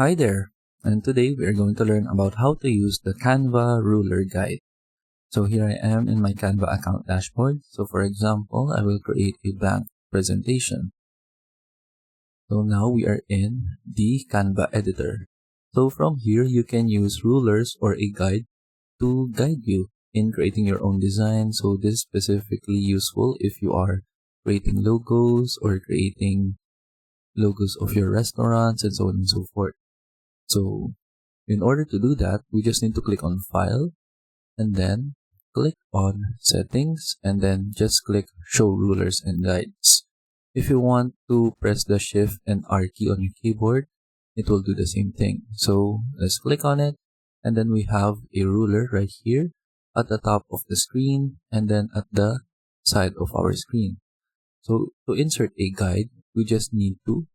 Hi there, and today we are going to learn about how to use the Canva Ruler guide. So here I am in my Canva account dashboard. So for example, I will create a blank presentation. So now we are in the Canva editor. So from here, you can use rulers or a guide to guide you in creating your own design. So this is specifically useful if you are creating logos or creating logos of your restaurants and so on and so forth. So in order to do that, we just need to click on File and then click on Settings and then just click Show Rulers and Guides. If you want to press the Shift and R key on your keyboard, it will do the same thing. So let's click on it, and then we have a ruler right here at the top of the screen and then at the side of our screen. So to insert a guide, we just need to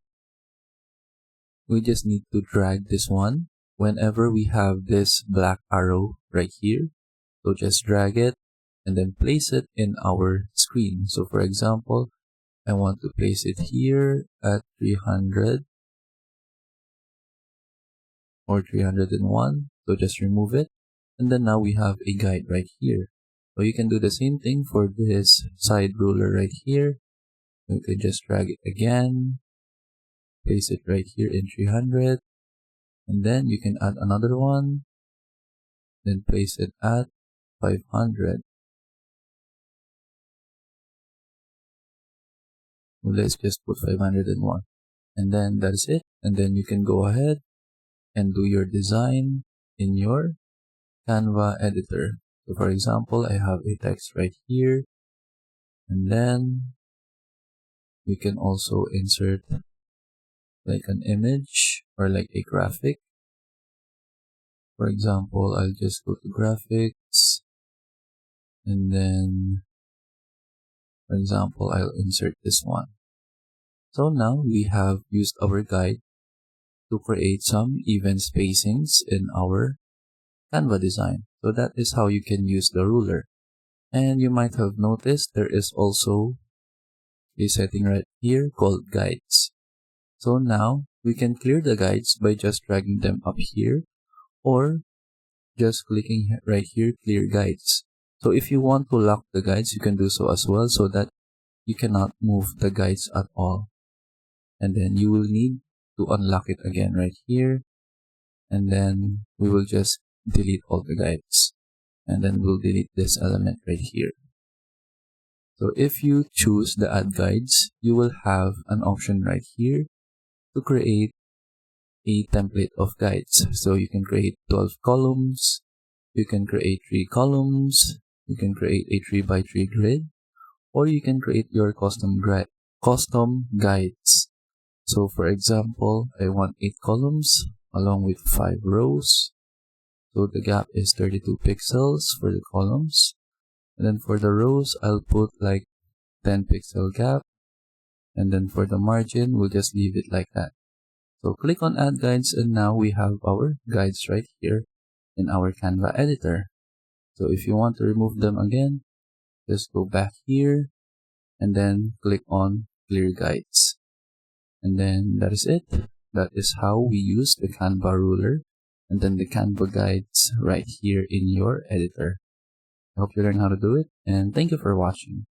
drag this one whenever we have this black arrow right here. So just drag it and then place it in our screen. So for example, I want to place it here at 300 or 301. So just remove it. And then now we have a guide right here. So you can do the same thing for this side ruler right here. You can just drag it again, place it right here in 300, and then you can add another one, then place it at 500. Well, let's just put 501, and then that's it. And then you can go ahead and do your design in your Canva editor. So for example, I have a text right here, and then we can also insert like an image or like a graphic. For example, I'll just go to graphics, and then for example, I'll insert this one. So now we have used our guide to create some even spacings in our Canva design. So that is how you can use the ruler. And you might have noticed there is also a setting right here called guides. So now we can clear the guides by just dragging them up here or just clicking right here, clear guides. So if you want to lock the guides, you can do so as well, so that you cannot move the guides at all. And then you will need to unlock it again right here. And then we will just delete all the guides. And then we'll delete this element right here. So if you choose the add guides, you will have an option right here to create a template of guides. So you can create 12 columns, you can create 3 columns, you can create a 3x3 grid, or you can create your custom guides. So for example, I want 8 columns along with 5 rows. So the gap is 32 pixels for the columns. And then for the rows, I'll put like 10 pixel gap. And then for the margin, we'll just leave it like that. So click on add guides, and now we have our guides right here in our Canva editor. So if you want to remove them again, just go back here and then click on clear guides. And then that is it. That is how we use the Canva ruler and then the Canva guides right here in your editor. I hope you learn how to do it, and thank you for watching.